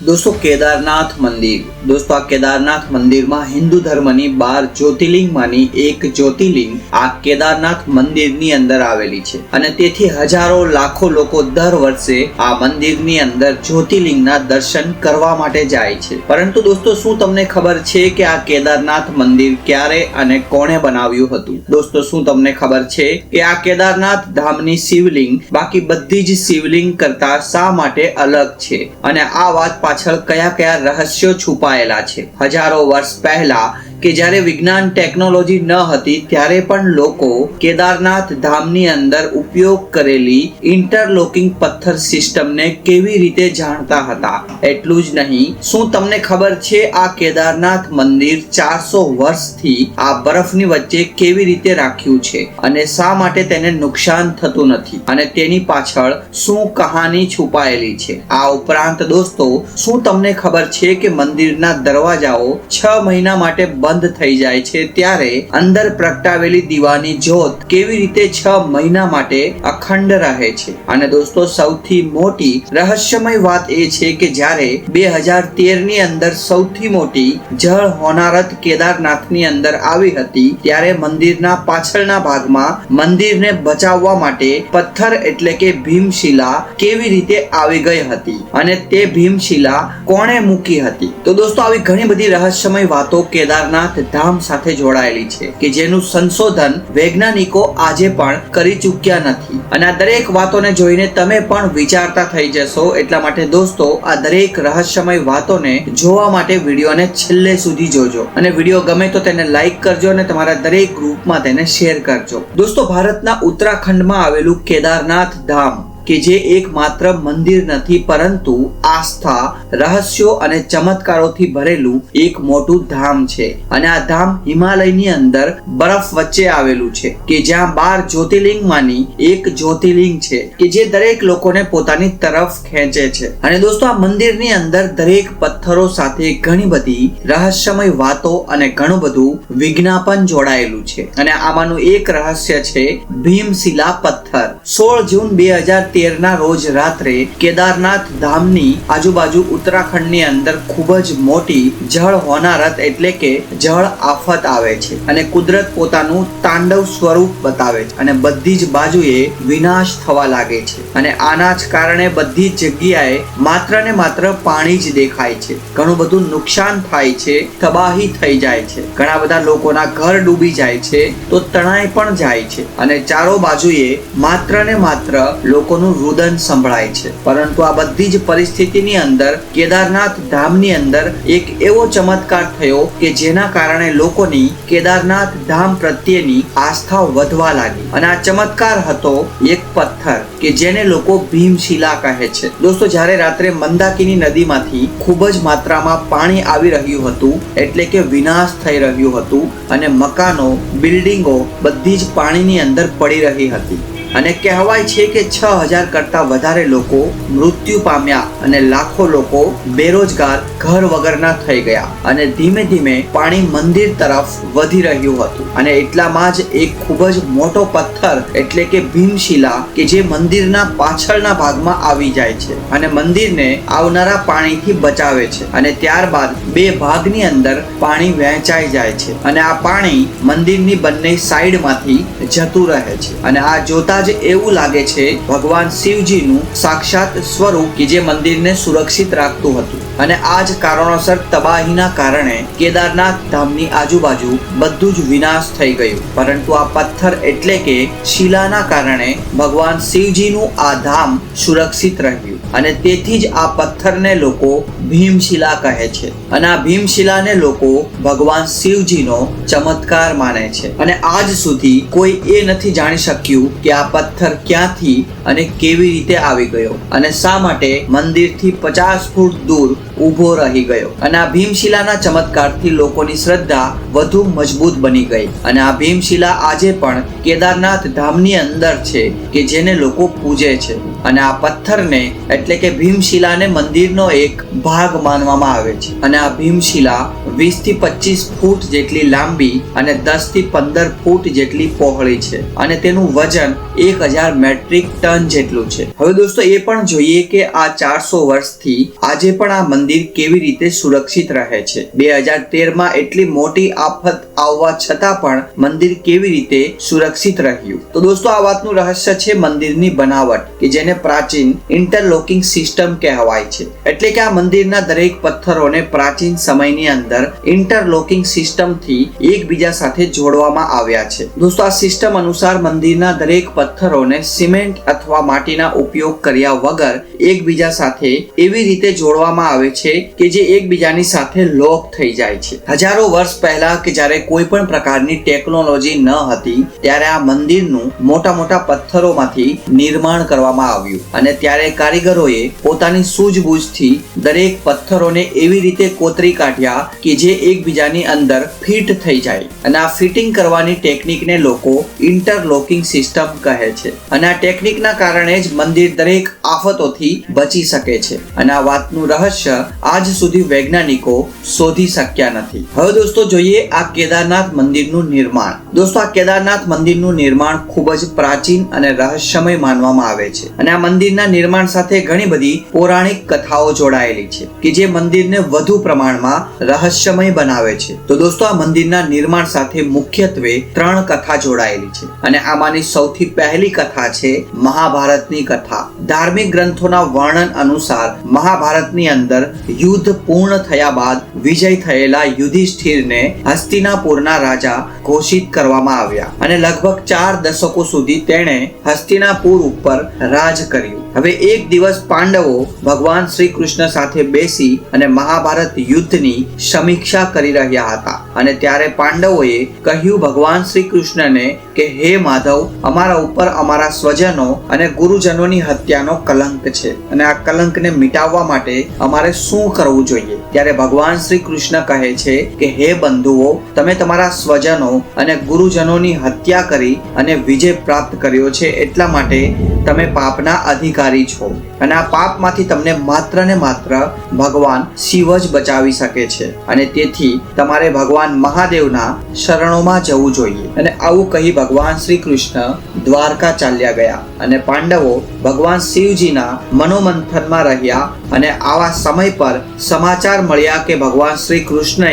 दोस्तों केदारनाथ मंदिर आ केदारनाथ મંદિરમાં હિન્દુ ધર્મની 12 જ્યોતિર્લિંગમાંની એક જ્યોતિર્લિંગ આ કેદારનાથ મંદિરની અંદર આવેલી છે અને તેથી હજારો લાખો લોકો દર વર્ષે આ મંદિરની અંદર જ્યોતિર્લિંગના દર્શન કરવા માટે જાય છે। પરંતુ દોસ્તો શું તમને ખબર છે કે આ કેદારનાથ મંદિર ક્યારે અને કોણે બનાવ્યું હતું? દોસ્તો શું તમને ખબર છે કે આ કેદારનાથ ધામની શિવલિંગ બાકી બધી જ શિવલિંગ કરતા શા માટે અલગ છે અને આ વાત પાછળ કયા કયા રહસ્યો છુપાયેલા છે? હજારો વર્ષ પહેલા કે જ્યારે વિજ્ઞાન ટેકનોલોજી ન હતી ત્યારે પણ લોકો કેદારનાથ ધામની અંદર ઉપયોગ કરેલી ઇન્ટરલોકિંગ પથ્થર સિસ્ટમને કેવી રીતે જાણતા હતા? એટલું જ નહીં, શું તમને ખબર છે આ કેદારનાથ મંદિર 400 વર્ષથી આ બરફની વચ્ચે કેવી રીતે રાખ્યું છે અને શા માટે તેને નુકસાન થતું નથી અને તેની પાછળ શું કહાની છુપાયેલી છે? આ ઉપરાંત દોસ્તો શું તમને ખબર છે કે મંદિરના દરવાજાઓ 6 મહિના માટે બંધ થઈ જાય છે ત્યારે અંદર પ્રગટાવેલી દીવાની જ્યોત કેવી રીતે 6 મહિના માટે અખંડ રહે છે? અને દોસ્તો સૌથી મોટી રહસ્યમય વાત એ છે કે જ્યારે 2013 ની અંદર સૌથી મોટી જળ હોનારત કેદારનાથની અંદર આવી હતી ત્યારે મંદિરના પાછળના ભાગમાં મંદિરને બચાવવા માટે પથ્થર એટલે કે ભીમશિલા કેવી રીતે આવી ગઈ હતી અને તે ભીમશિલા કોણે મૂકી હતી? તો દોસ્તો આવી ઘણી બધી રહસ્યમય વાતો કેદારનાથ ધામ સાથે જોડાયેલી છે કે જેનું સંશોધન વૈજ્ઞાનિકો આજે પણ કરી ચૂક્યા નથી અને આ દરેક વાતોને જોઈને તમે પણ વિચારતા થઈ જશો। એટલા માટે દોસ્તો આ દરેક રહસ્યમય વાતોને જોવા માટે વિડીયોને છેલ્લે સુધી જોજો અને વિડીયો ગમે તો તેને લાઈક કરજો અને તમારા દરેક ગ્રુપમાં તેને શેર કરજો। દોસ્તો ભારતના ઉત્તરાખંડમાં આવેલું કેદારનાથ ધામ કે જે એક માત્ર મંદિર નથી પરંતુ આસ્થા, રહસ્યો અને ચમત્કારોથી ભરેલું એક મોટું ધામ છે અને આ ધામ હિમાલયની અંદર બરફ વચ્ચે આવેલું છે કે જ્યાં 12 જ્યોતિર્લિંગમાંની એક જ્યોતિર્લિંગ છે કે જે દરેક લોકોને પોતાની તરફ ખેંચે છે। અને દોસ્તો આ મંદિરની અંદર દરેક પથ્થરો સાથે ઘણી બધી રહસ્યમય વાતો અને ઘણું બધું વિજ્ઞાપન જોડાયેલું છે અને આમાંનું એક રહસ્ય છે ભીમશિલા પથ્થર। 16 જૂન 2013 ના રોજ રાત્રે કેદારનાથ ધામની આજુબાજુ ઉત્તરાખંડની અંદર ખૂબ જ મોટી જળ હોનારત એટલે કે જળ આફત આવે છે અને કુદરત પોતાનું તાંડવ સ્વરૂપ બતાવે છે અને બધી જ બાજુએ વિનાશ થવા લાગે છે અને આના જ કારણે બધી જગ્યાએ માત્ર ને માત્ર પાણી જ દેખાય છે। ઘણું બધું નુકસાન થાય છે, તબાહી થઈ જાય છે, ઘણા બધા લોકોના ઘર ડૂબી જાય છે તો તણાઈ પણ જાય છે અને ચારો બાજુએ માત્ર ને માત્ર લોકોનું રુદન સંભળાય છે। પરંતુ આ બધી જ પરિસ્થિતિની અંદર કેદારનાથ ધામની અંદર એક એવો ચમત્કાર થયો કે જેના કારણે લોકોની કેદારનાથ ધામ પ્રત્યેની આસ્થા વધવા લાગી અને આ ચમત્કાર હતો એક પથ્થર કે જેને લોકો ભીમશિલા કહે છે। દોસ્તો જ્યારે રાત્રે મંદાકિની નદીમાંથી ખૂબ જ માત્રામાં પાણી આવી રહ્યું હતું એટલે કે વિનાશ થઈ રહ્યું હતું અને મકાનો, બિલ્ડિંગો બધી જ પાણીની અંદર પડી રહી હતી અને કહેવાય છે કે 6000 કરતા વધારે લોકો મૃત્યુ પામ્યા અને લાખો લોકો બેરોજગાર, ઘર વગરના થઈ ગયા અને ધીમે ધીમે પાણી મંદિર તરફ વધી રહ્યું હતું અને એટલામાં જ એક ખૂબ જ મોટો પથ્થર એટલે કે ભીમશિલા કે જે મંદિરના પાછળના ભાગમાં આવી જાય છે અને મંદિરને આવનારા પાણીથી બચાવે છે અને ત્યારબાદ 2 ભાગની અંદર પાણી વહેંચાઈ જાય છે અને આ પાણી મંદિરની બંને સાઈડમાંથી જતું રહે છે અને આ જોતા એવું લાગે છે ભગવાન શિવજીનું સાક્ષાત સ્વરૂપ કે જે મંદિરને સુરક્ષિત રાખતું હતું અને આ જ કારણોસર તબાહીના કારણે કેદારનાથ ધામની આજુબાજુ બધું જ વિનાશ થઈ ગયું। પરંતુ આ પથ્થર એટલે કે શિલાના કારણે ભગવાન શિવજીનું આ ધામ સુરક્ષિત રહ્યું અને તેથી જ આ પથ્થરને લોકો ભીમશિલા કહે છે અને આ ભીમશિલાને લોકો ભગવાન શિવજીનો ચમત્કાર માને છે અને આજ સુધી કોઈ એ નથી જાણી શક્યું કે આ પથ્થર ક્યાંથી અને કેવી રીતે આવી ગયો અને શા માટે મંદિરથી 50 ફૂટ દૂર ઊભો રહી ગયો અને આ ભીમશિલાના ચમત્કારથી લોકોની શ્રદ્ધા વધુ મજબૂત બની ગઈ અને આ ભીમશિલા આજે પણ કેદારનાથ ધામની અંદર છે કે જેને લોકો પૂજે છે અને આ પથ્થરને એટલે કે ભીમશિલાને મંદિરનો એક ભાગ માનવામાં આવે છે અને આ ભીમશિલા 20 થી 25 ફૂટ જેટલી લાંબી અને 10 થી 15 ફૂટ જેટલી પહોળી છે અને તેનું વજન 1000 મેટ્રિક ટન જેટલું છે. હવે દોસ્તો એ પણ જોઈએ કે આ 400 વર્ષથી આજે પણ આ મંદિર કેવી રીતે સુરક્ષિત રહે છે. 2013માં એટલી મોટી આફત આવવા છતાં પણ મંદિર કેવી રીતે સુરક્ષિત રહ્યું. તો દોસ્તો આ વાતનું રહસ્ય છે મંદિરની બનાવટ કે જેને પ્રાચીન ઇન્ટરલોકિંગ સિસ્ટમ કહેવાય છે. એટલે કે આ મંદિરના દરેક પથ્થરોને પ્રાચીન સમયની અંદર ઇન્ટરલોકિંગ સિસ્ટમથી એકબીજા સાથે જોડવામાં આવ્યા છે. દોસ્તો આ સિસ્ટમ અનુસાર મંદિરના દરેક પથ્થરોને સિમેન્ટ અથવા માટીના ઉપયોગ કર્યા વગર એકબીજા સાથે એવી રીતે જોડવામાં આવે છે કે જે એકબીજાની સાથે લોક થઈ જાય છે. હજારો વર્ષ પહેલા કે જ્યારે કોઈ પણ પ્રકારની ટેકનોલોજી ન હતી ત્યારે આ મંદિરનું મોટા મોટા પથ્થરોમાંથી નિર્માણ કરવામાં આવ્યું અને ત્યારે કારીગરોએ પોતાની સૂઝબૂઝથી દરેક પથ્થરોને એવી રીતે કોતરી કાઢ્યા કે જે એકબીજાની અંદર ફિટ થઈ જાય અને આ ફિટિંગ કરવાની ટેકનિકને લોકો ઇન્ટરલોકિંગ સિસ્ટમ કહે છે અને આ ટેકનિકના કારણે જ મંદિર દરેક આફતોથી બચી શકે છે અને આ વાતનું રહસ્ય આજ સુધી વૈજ્ઞાનિકો શોધી શક્યા નથી. હવે દોસ્તો જોઈએ આ કેદારનાથ મંદિરનું નિર્માણ. દોસ્તો આ કેદારનાથ મંદિરનું નિર્માણ ખૂબ જ પ્રાચીન અને રહસ્યમય માનવામાં આવે છે અને આ મંદિરના નિર્માણ સાથે ઘણી બધી પૌરાણિક કથાઓ જોડાયેલી છે કે જે મંદિરને વધુ પ્રમાણમાં રહસ્યમય બનાવે છે. તો દોસ્તો આ મંદિરના નિર્માણ સાથે મુખ્યત્વે 3 કથા જોડાયેલી છે અને આમાંની સૌથી પહેલી કથા છે મહાભારતની કથા. ધાર્મિક ગ્રંથોના વર્ણન અનુસાર મહાભારતની અંદર યુદ્ધ પૂર્ણ થયા બાદ વિજય થયેલા યુધિષ્ઠિરને હસ્તિનાપુરના રાજા ઘોષિત કરવામાં આવ્યા અને લગભગ 4 દશકો સુધી તેણે હસ્તિનાપુર ઉપર રાજ કર્યું. હવે એક દિવસ પાંડવો ભગવાન શ્રી કૃષ્ણ સાથે બેસી અને મહાભારત યુદ્ધની સમીક્ષા કરી રહ્યા હતા અને ત્યારે પાંડવોએ કહ્યું ભગવાન શ્રી કૃષ્ણને કે હે માધવ, અમારા ઉપર અમારા સ્વજનો અને ગુરુજનોની હત્યાનો કલંક છે અને આ કલંકને મિટાવવા માટે અમારે શું કરવું જોઈએ? ત્યારે ભગવાન શ્રી કૃષ્ણ કહે છે કે હે બંધુઓ, તમે તમારા સ્વજનો અને ગુરુજનોની હત્યા કરી અને વિજય પ્રાપ્ત કર્યો છે એટલા માટે તમે પાપના અધિકારી છો અને આ પાપમાંથી તમને માત્ર ને માત્ર ભગવાન શિવ જ બચાવી શકે છે અને તેથી તમારે ભગવાન મહાદેવના શરણોમાં જવું જોઈએ. અને આવું કહી ભગવાન શ્રી કૃષ્ણ દ્વારકા ચાલ્યા ગયા અને પાંડવો ભગવાન શિવજીના મનોમંથનમાં રહ્યા અને આવા સમય પર સમાચાર મળ્યા કે ભગવાન શ્રી કૃષ્ણએ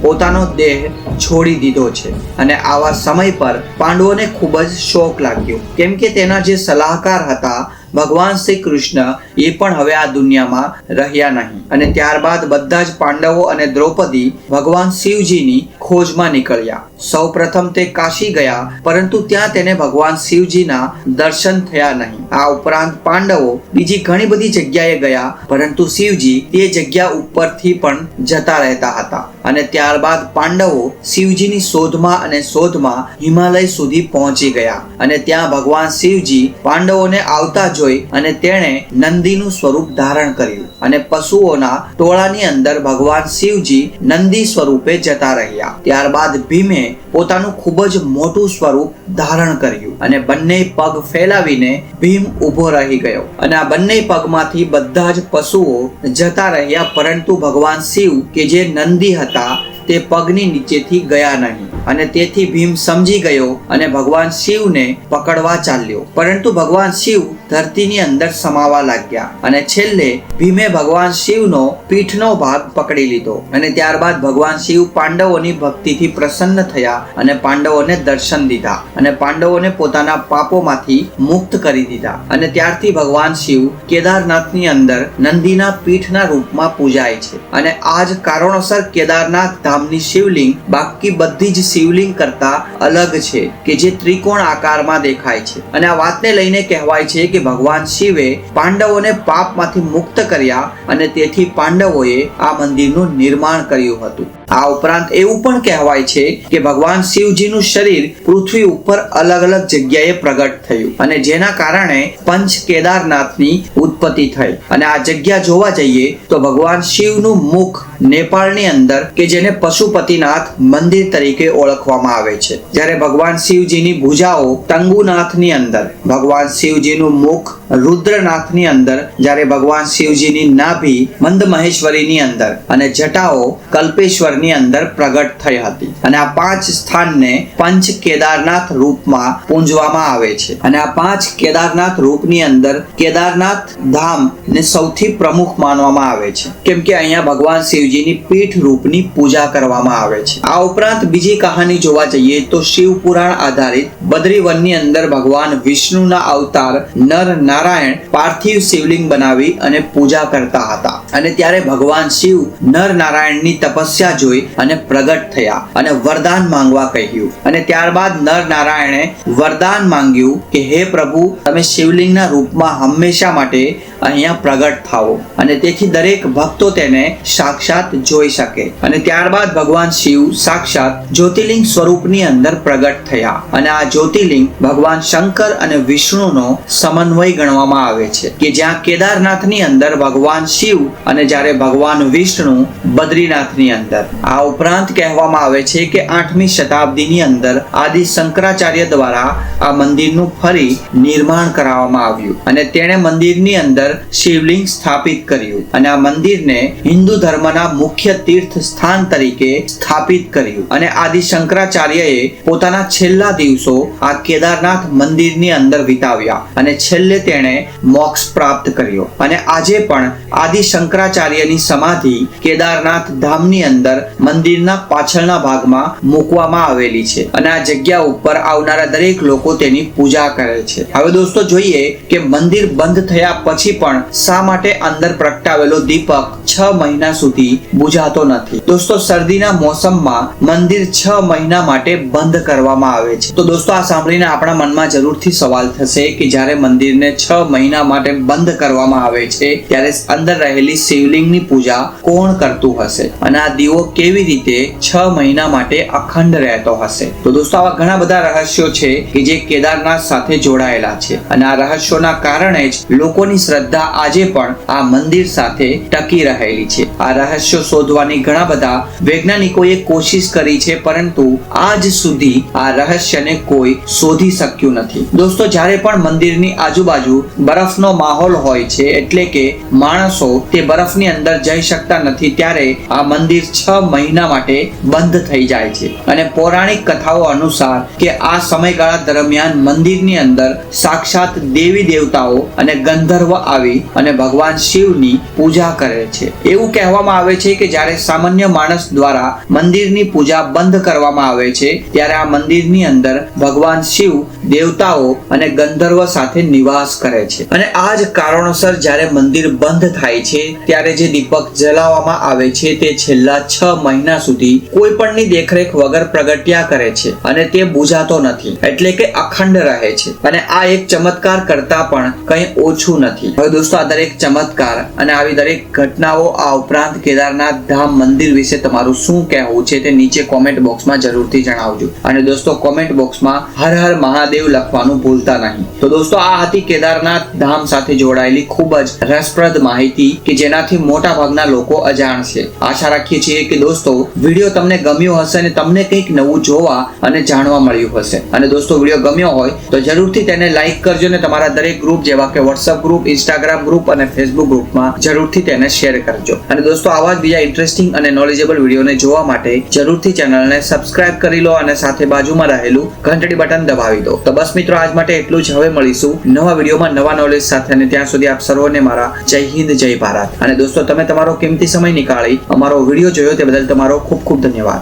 પોતાનો દેહ છોડી દીધો છે અને આવા સમય પર પાંડવોને ખૂબ જ શોક લાગ્યો કેમ કે તેના જે સલાહકાર હતા ભગવાન શ્રી કૃષ્ણ એ પણ હવે આ દુનિયામાં રહ્યા નહીં અને ત્યારબાદ બધા જ પાંડવો અને દ્રૌપદી ભગવાન શિવજીની ખોજમાં નીકળ્યા. સૌપ્રથમ તે કાશી ગયા પરંતુ ત્યાં તેને ભગવાન શિવજીના દર્શન થયા નહીં. આ ઉપરાંત પાંડવો બીજી ઘણી બધી જગ્યાએ ગયા પરંતુ શિવજી તે જગ્યા ઉપરથી પણ જતા રહેતા હતા અને ત્યારબાદ પાંડવો શિવજીની શોધમાં હિમાલય સુધી પહોંચી ગયા અને ત્યાં ભગવાન શિવજી પાંડવોને આવતા જોઈ અને તેણે નંદીનું સ્વરૂપ ધારણ કર્યું અને પશુઓના ટોળાની અંદર ભગવાન શિવજી નંદી સ્વરૂપે જતા રહ્યા. ત્યારબાદ ભીમે પોતાનું ખૂબ જ મોટું સ્વરૂપ ધારણ કર્યું અને બંને પગ ફેલાવીને ભીમ ઊભો રહી ગયો અને આ બંને પગમાંથી બધા જ પશુઓ જતા રહ્યા પરંતુ ભગવાન શિવ કે જે નંદી હતા તે પગની નીચેથી ગયા નહીં અને તેથી ભીમ સમજી ગયો અને ભગવાન શિવને પકડવા ચાલ્યો પરંતુ ભગવાન શિવ ધરતીની અંદર સમાવા લાગ્યા અને છેલ્લે ભીમે ભગવાન શિવનો પીઠનો ભાગ પકડી લીધો અને ત્યારબાદ ભગવાન શિવ પાંડવોની ભક્તિથી પ્રસન્ન થયા અને પાંડવોને દર્શન દીધા અને પાંડવોને પોતાના પાપોમાંથી મુક્ત કરી દીધા અને ત્યારથી ભગવાન શિવ કેદારનાથની અંદર નંદીના પીઠના રૂપમાં પૂજાય છે અને આ જ કારણોસર કેદારનાથ ધામની શિવલિંગ બાકી બધી જ શિવલિંગ કરતા અલગ છે કે જે ત્રિકોણ આકારમાં દેખાય છે અને આ વાતને લઈને કહેવાય છે કે ભગવાન શિવે પાંડવોને પાપમાંથી મુક્ત કર્યા અને તેથી પાંડવોએ આ મંદિરનું નિર્માણ કર્યું હતું. આ ઉપરાંત એવું પણ કહેવાય છે કે ભગવાન શિવજીનું શરીર પૃથ્વી ઉપર અલગ અલગ જગ્યાએ પ્રગટ થયું અને જેના કારણે પંચ કેદારનાથની ઉત્પત્તિ થઈ અને આ જગ્યા જોવા જઈએ તો ભગવાન શિવનું મુખ નેપાળની અંદર કે જેને પશુપતિનાથ મંદિર તરીકે ઓળખવામાં આવે છે, જ્યારે ભગવાન શિવજીની ભુજાઓ ટંગુનાથની અંદર, ભગવાન શિવજીનું મુખ રુદ્રનાથની અંદર, જ્યારે ભગવાન શિવજીની નાભી મંદમહેશ્વરીની અંદર અને જટાઓ કલ્પેશ્વરની ની અંદર પ્રગટ થઈ હતી અને આ 5 સ્થાનને પંચ કેદારનાથ રૂપમાં પૂંજવામાં આવે છે અને આ 5 કેદારનાથ રૂપની અંદર કેદારનાથ ધામ ને સૌથી પ્રમુખ માનવામાં આવે છે કેમ કે અહીંયા ભગવાન શિવજીની પીઠ રૂપની પૂજા કરવામાં આવે છે। આ ઉપરાંત બીજી કહાની જોવા જઈએ તો શિવ પુરાણ આધારિત બદ્રીવનની અંદર ભગવાન વિષ્ણુના અવતાર નર નારાયણ પાર્થિવ શિવલિંગ બનાવી અને પૂજા કરતા હતા અને ત્યારે ભગવાન શિવ નર નારાયણની તપસ્યા જોઈ અને પ્રગટ થયા અને વરદાન માંગવા કહ્યું અને ત્યારબાદ નર નારાયણે વરદાન માંગ્યું કે હે પ્રભુ તમે શિવલિંગના રૂપમાં હંમેશા માટે અહીંયા પ્રગટ થાઓ અને તેથી દરેક ભક્તો તેને સાક્ષાત જોઈ શકે અને ત્યારબાદ ભગવાન શિવ સાક્ષાત જ્યોતિર્લિંગ સ્વરૂપની અંદર પ્રગટ થયા અને આ જ્યોતિર્લિંગ ભગવાન શંકર અને વિષ્ણુનો સમન્વય ગણવામાં આવે છે કે જ્યાં કેદારનાથની અંદર ભગવાન શિવ અને જ્યારે ભગવાન વિષ્ણુ બદ્રીનાથની અંદર। આ ઉપરાંત કહેવામાં આવે છે કે 8મી શતાબ્દીની અંદર આદિ શંકરાચાર્ય દ્વારા આ મંદિરનું ફરી નિર્માણ કરાવવામાં આવ્યું અને તેણે મંદિરની અંદર શિવલિંગ સ્થાપિત કર્યું અને આ મંદિરને હિન્દુ ધર્મના મુખ્ય તીર્થ સ્થાન તરીકે સ્થાપિત કર્યું અને આદિ શંકરાચાર્યએ પોતાના છેલ્લા દિવસો આ કેદારનાથ મંદિરની અંદર વિતાવ્યા અને છેલ્લે તેણે મોક્ષ પ્રાપ્ત કર્યો અને આજે પણ આદિ શંકરાચાર્યની સમાધિ કેદારનાથ ધામની અંદર મંદિરના પાછળના ભાગમાં મૂકવામાં આવેલી છે અને આ જગ્યા ઉપર આવનારા દરેક લોકો તેની પૂજા કરે છે। હવે દોસ્તો જોઈએ કે મંદિર બંધ થયા પછી પણ શા માટે અંદર પ્રગટાવેલો દીપક 6 મહિના સુધી બુઝાતો નથી। દોસ્તો શરદીના મોસમમાં મંદિર 6 મહિના માટે બંધ કરવામાં આવે છે તો દોસ્તો આ સાંભળીને આપણા મનમાં જરૂરથી સવાલ થશે કે જ્યારે મંદિરને 6 મહિના માટે બંધ કરવામાં આવે છે ત્યારે અંદર રહેલી શિવલિંગની પૂજા કોણ કરતું હશે અને આ દીવો કેવી રીતે 6 મહિના માટે અખંડ રહેતો હશે। તો દોસ્તો આવા ઘણા બધા રહસ્યો છે કે જે કેદારનાથ સાથે જોડાયેલા છે અને આ રહસ્યોના કારણે જ લોકોની શ્રદ્ધા આજે પણ આ મંદિર સાથે ટકી રહેલી છે। આ રહસ્યો શોધવાની ઘણા બધા વૈજ્ઞાનિકોએ કોશિશ કરી છે પરંતુ આજ સુધી આ રહસ્યને કોઈ શોધી શક્યું નથી। દોસ્તો જ્યારે પણ મંદિરની આજુબાજુ બરફનો માહોલ હોય છે એટલે કે માણસો તે બરફની અંદર જઈ શકતા નથી ત્યારે આ મંદિર 6 મહિના માટે બંધ થઈ જાય છે અને પૌરાણિક કથાઓ અનુસાર કે આ સમયગાળા દરમિયાન મંદિરની અંદર સાક્ષાત દેવી દેવતાઓ અને ગંધર્વ આવી અને ભગવાન શિવની પૂજા કરે છે। એવું કહેવામાં આવે છે કે જ્યારે સામાન્ય માણસ દ્વારા મંદિરની પૂજા બંધ કરવામાં આવે છે ત્યારે આ મંદિરની અંદર ભગવાન શિવ દેવતાઓ અને ગંધર્વ સાથે નિવાસ કરે છે અને આ જ કારણોસર જ્યારે મંદિર બંધ થાય છે ત્યારે જે દીપક જલાવવામાં આવે છે તે છેલ્લા 6 મહિના સુધી કોઈ પણની દેખરેખ વગર પ્રગટ્યા કરે છે અને તે બુઝાતો નથી એટલે કે અખંડ રહે છે અને આ એક ચમત્કાર કરતા પણ કંઈ ઓછું નથી। હવે દોસ્તો આ દરેક ચમત્કાર અને આવી દરેક ઘટનાઓ આ ઉપરાંત કેદારનાથ ધામ મંદિર વિશે તમારું શું કહેવું છે તે નીચે કોમેન્ટ બોક્સમાં જરૂરથી જણાવજો અને દોસ્તો કોમેન્ટ બોક્સમાં હર હર મહાદેવ લખવાનું ભૂલતા નહીં। તો દોસ્તો આ હતી કેદારનાથ ધામ સાથે જોડાયેલી ખૂબ જ રસપ્રદ માહિતી કે જેનાથી મોટા ભાગના લોકો અજાણ છે। આશા રાખીએ છીએ કે દોસ્તો વિડીયો તમને ગમ્યો હશે અને તમને કંઈક નવું જોવા અને જાણવા મળ્યું હશે અને દોસ્તો વિડીયો ગમ્યો હોય તો જરૂરથી તેને લાઈક કરજો અને તમારા દરેક ગ્રુપ જેવા કે વોટ્સએપ ગ્રુપ ઇન્સ્ટાગ્રામ ગ્રુપ અને ફેસબુક ગ્રુપમાં જરૂરથી તેને શેર કરજો અને દોસ્તો આવા જ બીજા ઇન્ટરેસ્ટિંગ અને નોલેજેબલ વિડીયોને જોવા માટે જરૂરથી ચેનલને સબસ્ક્રાઇબ કરી લો અને સાથે બાજુમાં રહેલું ઘંટડી બટન દબાવી દો। તો બસ મિત્રો આજ માટે એટલું જ। હવે મળીશું નવા વિડીયોમાં નવા નોલેજ સાથે અને ત્યાં સુધી આપ સર્વોને મારા જય હિન્દ જય ભારત અને દોસ્તો તમે તમારો કિંમતી સમય નીકાળી અમારો વિડીયો જોયો તે બદલ તમારો ખૂબ ખૂબ ધન્યવાદ।